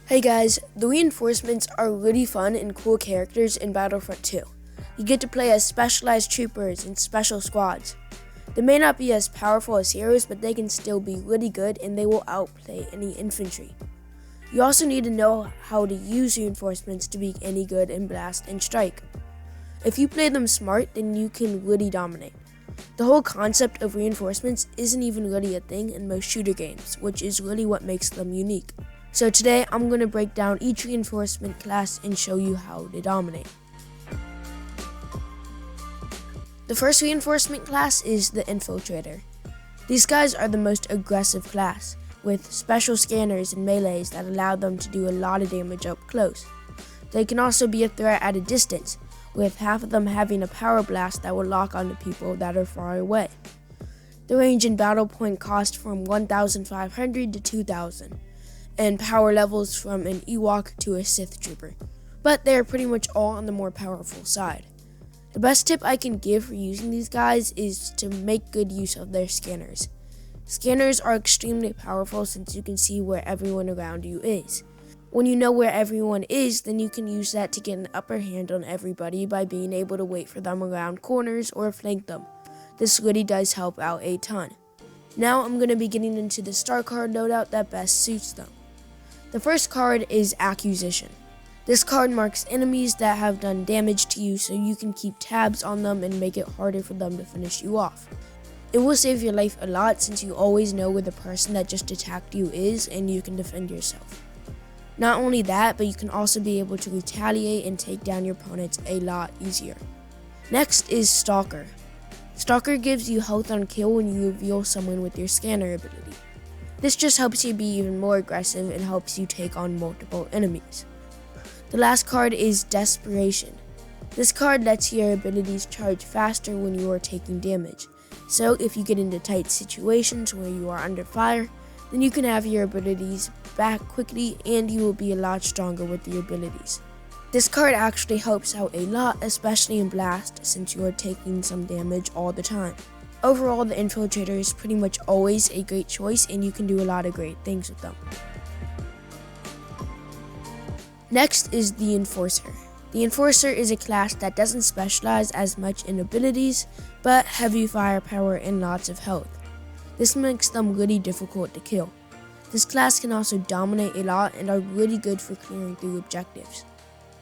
Hey guys, the reinforcements are really fun and cool characters in Battlefront 2. You get to play as specialized troopers and special squads. They may not be as powerful as heroes, but they can still be really good and they will outplay any infantry. You also need to know how to use reinforcements to be any good in Blast and Strike. If you play them smart, then you can really dominate. The whole concept of reinforcements isn't even really a thing in most shooter games, which is really what makes them unique. So today, I'm going to break down each reinforcement class and show you how they dominate. The first reinforcement class is the Infiltrator. These guys are the most aggressive class, with special scanners and melees that allow them to do a lot of damage up close. They can also be a threat at a distance, with half of them having a power blast that will lock onto people that are far away. The range and battle point cost from 1,500 to 2,000. And power levels from an Ewok to a Sith Trooper, but they are pretty much all on the more powerful side. The best tip I can give for using these guys is to make good use of their scanners. Scanners are extremely powerful since you can see where everyone around you is. When you know where everyone is, then you can use that to get an upper hand on everybody by being able to wait for them around corners or flank them. This really does help out a ton. Now I'm going to be getting into the star card loadout that best suits them. The first card is Acquisition. This card marks enemies that have done damage to you so you can keep tabs on them and make it harder for them to finish you off. It will save your life a lot since you always know where the person that just attacked you is and you can defend yourself. Not only that, but you can also be able to retaliate and take down your opponents a lot easier. Next is Stalker. Stalker gives you health on kill when you reveal someone with your scanner ability. This just helps you be even more aggressive and helps you take on multiple enemies. The last card is Desperation. This card lets your abilities charge faster when you are taking damage. So if you get into tight situations where you are under fire, then you can have your abilities back quickly and you will be a lot stronger with your abilities. This card actually helps out a lot, especially in Blast, since you are taking some damage all the time. Overall, the Infiltrator is pretty much always a great choice and you can do a lot of great things with them. Next is the Enforcer. The Enforcer is a class that doesn't specialize as much in abilities, but heavy firepower and lots of health. This makes them really difficult to kill. This class can also dominate a lot and are really good for clearing through objectives.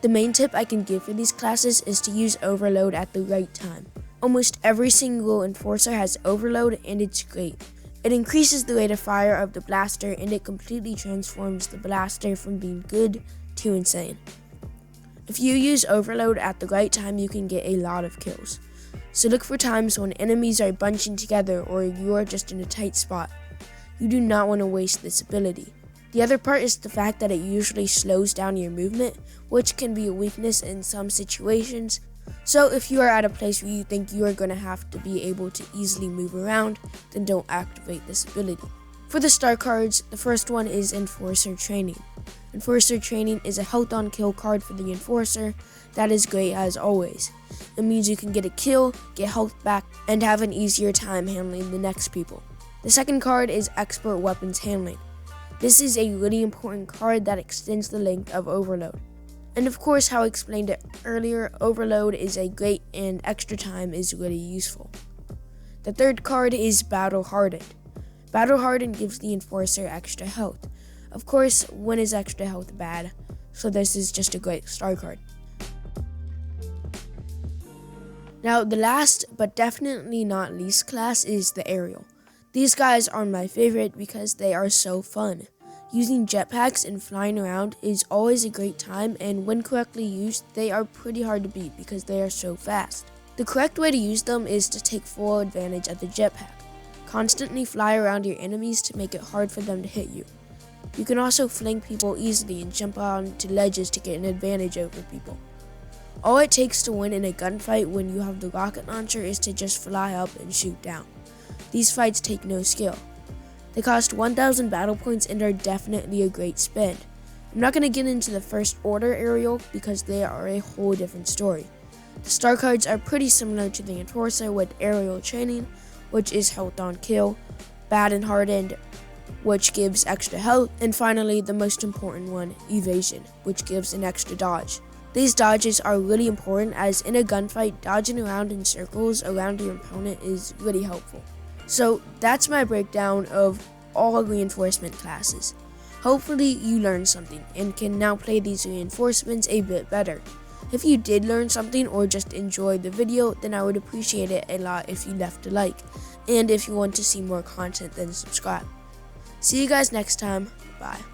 The main tip I can give for these classes is to use Overload at the right time. Almost every single Enforcer has Overload and it's great. It increases the rate of fire of the blaster and it completely transforms the blaster from being good to insane. If you use Overload at the right time, you can get a lot of kills. So look for times when enemies are bunching together or you are just in a tight spot. You do not want to waste this ability. The other part is the fact that it usually slows down your movement, which can be a weakness in some situations. So if you are at a place where you think you are going to have to be able to easily move around, then don't activate this ability. For the star cards, the first one is Enforcer Training. Enforcer Training is a health on kill card for the Enforcer that is great as always. It means you can get a kill, get health back, and have an easier time handling the next people. The second card is Expert Weapons Handling. This is a really important card that extends the length of Overload. And of course, how I explained it earlier, Overload is a great and extra time is really useful. The third card is Battle Hardened. Battle Hardened gives the Enforcer extra health. Of course, when is extra health bad? So this is just a great star card. Now, the last but definitely not least class is the Ariel. These guys are my favorite because they are so fun. Using jetpacks and flying around is always a great time, and when correctly used, they are pretty hard to beat because they are so fast. The correct way to use them is to take full advantage of the jetpack. Constantly fly around your enemies to make it hard for them to hit you. You can also flank people easily and jump onto ledges to get an advantage over people. All it takes to win in a gunfight when you have the rocket launcher is to just fly up and shoot down. These fights take no skill. They cost 1,000 battle points and are definitely a great spend. I'm not going to get into the first order Ariel because they are a whole different story. The star cards are pretty similar to the Enforcer with Ariel Training, which is health on kill, bad and hardened, which gives extra health, and finally the most important one, evasion, which gives an extra dodge. These dodges are really important, as in a gunfight, dodging around in circles around your opponent is really helpful. So that's my breakdown of all reinforcement classes. Hopefully you learned something and can now play these reinforcements a bit better. If you did learn something or just enjoyed the video, then I would appreciate it a lot if you left a like, and if you want to see more content, then subscribe. See you guys next time. Bye.